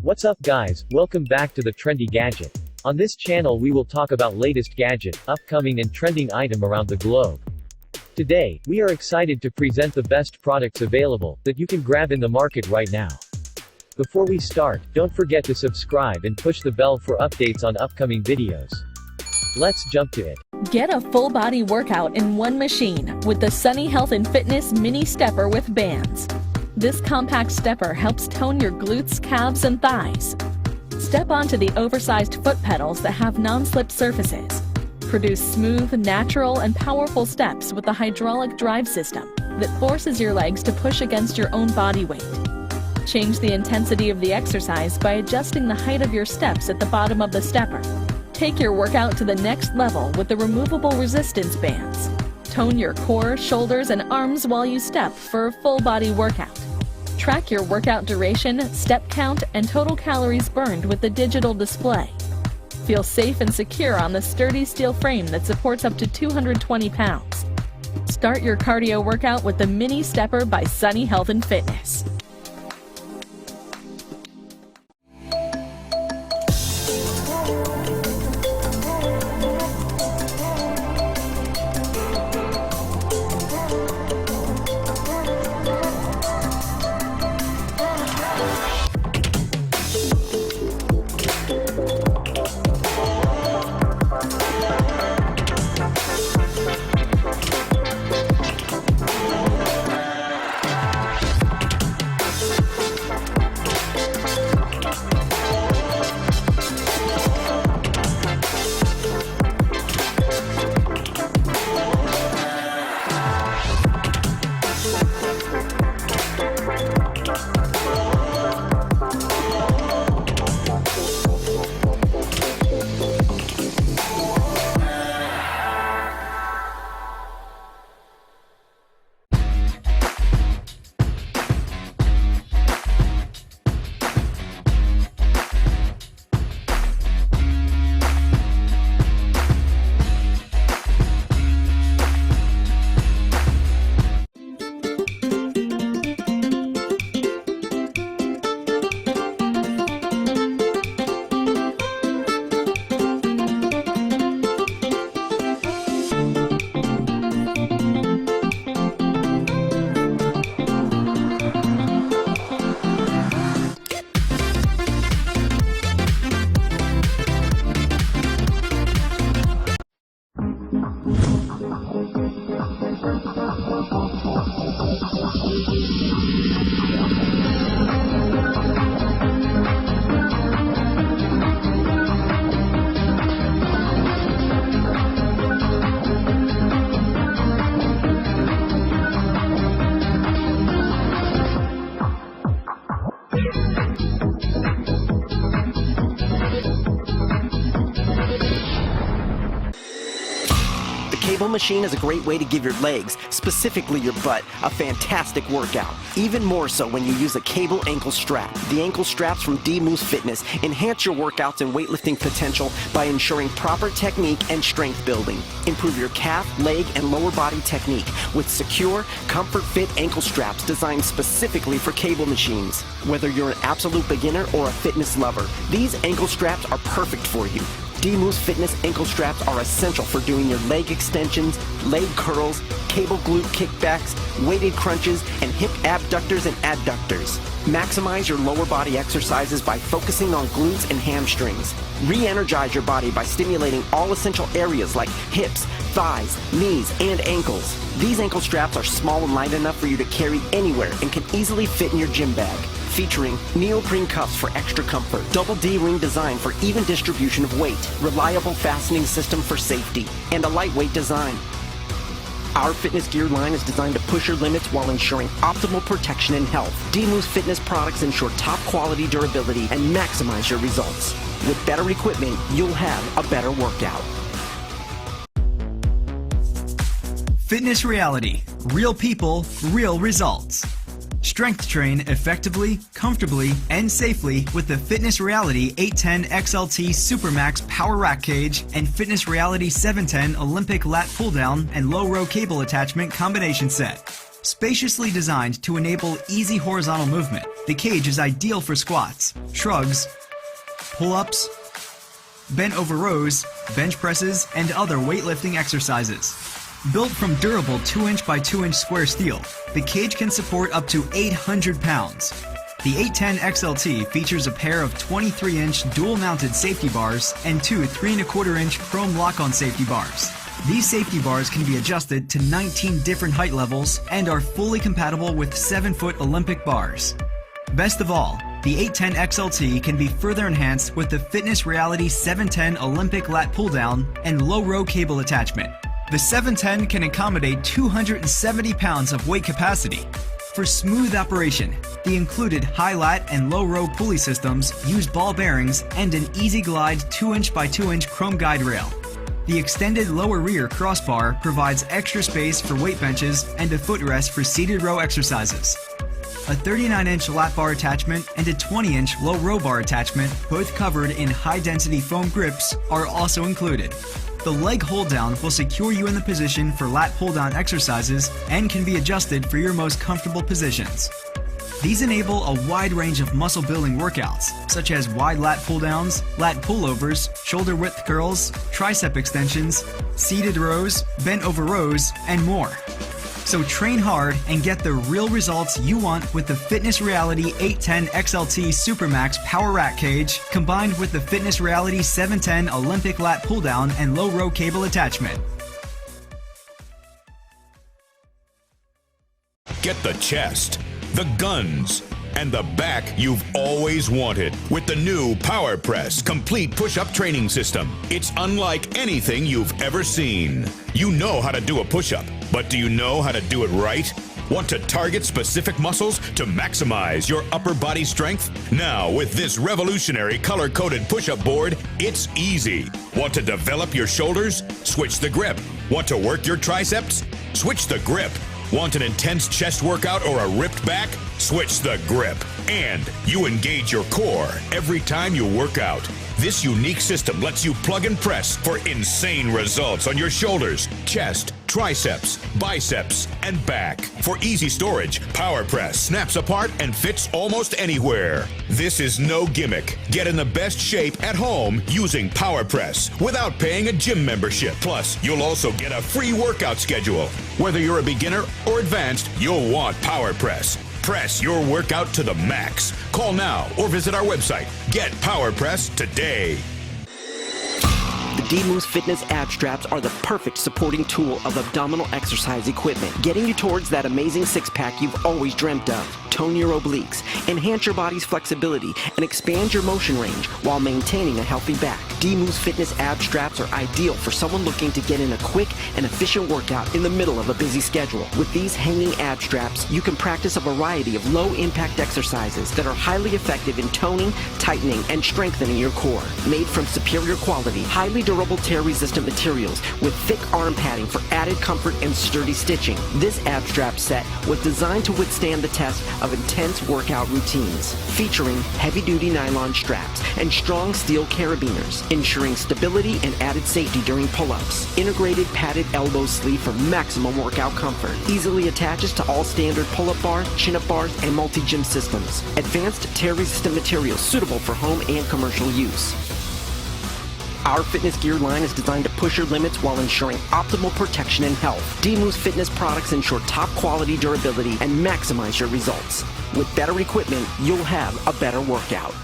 What's up guys, welcome back to the Trendy Gadget. On this channel we will talk about latest gadget, upcoming and trending item around the globe. Today, we are excited to present the best products available, that you can grab in the market right now. Before we start, don't forget to subscribe and push the bell for updates on upcoming videos. Let's jump to it. Get a full body workout in one machine with the Sunny Health and Fitness Mini Stepper with bands. This compact stepper helps tone your glutes, calves, and thighs. Step onto the oversized foot pedals that have non-slip surfaces. Produce smooth, natural, and powerful steps with the hydraulic drive system that forces your legs to push against your own body weight. Change the intensity of the exercise by adjusting the height of your steps at the bottom of the stepper. Take your workout to the next level with the removable resistance bands. Tone your core, shoulders, and arms while you step for a full body workout. Track your workout duration, step count, and total calories burned with the digital display. Feel safe and secure on the sturdy steel frame that supports up to 220 pounds. Start your cardio workout with the Mini Stepper by Sunny Health and Fitness. Cable machine is a great way to give your legs, specifically your butt, a fantastic workout. Even more so when you use a cable ankle strap. The ankle straps from DMoose Fitness enhance your workouts and weightlifting potential by ensuring proper technique and strength building. Improve your calf, leg, and lower body technique with secure, comfort-fit ankle straps designed specifically for cable machines. Whether you're an absolute beginner or a fitness lover, these ankle straps are perfect for you. DMoose Fitness ankle straps are essential for doing your leg extensions, leg curls, cable glute kickbacks, weighted crunches, and hip abductors and adductors. Maximize your lower body exercises by focusing on glutes and hamstrings. Re-energize your body by stimulating all essential areas like hips, thighs, knees, and ankles. These ankle straps are small and light enough for you to carry anywhere and can easily fit in your gym bag. Featuring neoprene cuffs for extra comfort, double D ring design for even distribution of weight, reliable fastening system for safety, and a lightweight design. Our fitness gear line is designed to push your limits while ensuring optimal protection and health. DMoose Fitness products ensure top quality durability and maximize your results. With better equipment, you'll have a better workout. Fitness Reality. Real people, real results. Strength train effectively, comfortably, and safely with the Fitness Reality 810 XLT Supermax Power Rack Cage and Fitness Reality 710 Olympic Lat Pull Down and Low Row Cable Attachment Combination Set. Spaciously designed to enable easy horizontal movement, the cage is ideal for squats, shrugs, pull-ups, bent over rows, bench presses, and other weightlifting exercises. Built from durable 2-inch by 2-inch square steel, the cage can support up to 800 pounds. The 810 XLT features a pair of 23-inch dual-mounted safety bars and two 3¼ chrome lock-on safety bars. These safety bars can be adjusted to 19 different height levels and are fully compatible with 7-foot Olympic bars. Best of all, the 810 XLT can be further enhanced with the Fitness Reality 710 Olympic lat pull-down and low-row cable attachment. The 710 can accommodate 270 pounds of weight capacity. For smooth operation, the included high lat and low row pulley systems use ball bearings and an easy glide 2-inch by 2-inch chrome guide rail. The extended lower rear crossbar provides extra space for weight benches and a footrest for seated row exercises. A 39-inch lat bar attachment and a 20-inch low row bar attachment, both covered in high-density foam grips, are also included. The leg hold down will secure you in the position for lat pull down exercises and can be adjusted for your most comfortable positions. These enable a wide range of muscle building workouts, such as wide lat pull downs, lat pullovers, shoulder width curls, tricep extensions, seated rows, bent over rows, and more. So train hard and get the real results you want with the Fitness Reality 810 XLT Supermax Power Rack Cage combined with the Fitness Reality 710 Olympic Lat Pull Down and Low Row Cable Attachment. Get the chest, the guns, and the back you've always wanted with the new Power Press Complete Push-Up Training System. It's unlike anything you've ever seen. You know how to do a push-up, but do you know how to do it right? Want to target specific muscles to maximize your upper body strength? Now, with this revolutionary color-coded push-up board, it's easy. Want to develop your shoulders? Switch the grip. Want to work your triceps? Switch the grip. Want an intense chest workout or a ripped back? Switch the grip. And you engage your core every time you work out. This unique system lets you plug and press for insane results on your shoulders, chest, triceps, biceps, and back. For easy storage, Power Press snaps apart and fits almost anywhere. This is no gimmick. Get in the best shape at home using Power Press without paying a gym membership. Plus, you'll also get a free workout schedule. Whether you're a beginner or advanced, you'll want Power Press. Press your workout to the max. Call now or visit our website. Get Power Press today. The DMoose Fitness ab straps are the perfect supporting tool of abdominal exercise equipment, getting you towards that amazing six-pack you've always dreamt of. Tone your obliques, enhance your body's flexibility, and expand your motion range while maintaining a healthy back. DMoose Fitness ab straps are ideal for someone looking to get in a quick and efficient workout in the middle of a busy schedule. With these hanging ab straps, you can practice a variety of low-impact exercises that are highly effective in toning, tightening, and strengthening your core. Made from superior quality, highly durable tear-resistant materials with thick arm padding for added comfort and sturdy stitching, this ab strap set was designed to withstand the test of intense workout routines, featuring heavy-duty nylon straps and strong steel carabiners, ensuring stability and added safety during pull-ups. Integrated padded elbow sleeve for maximum workout comfort. Easily attaches to all standard pull-up bars, chin-up bars, and multi-gym systems. Advanced tear-resistant materials suitable for home and commercial use. Our fitness gear line is designed to push your limits while ensuring optimal protection and health. DMoose Fitness products ensure top quality durability and maximize your results. With better equipment, you'll have a better workout.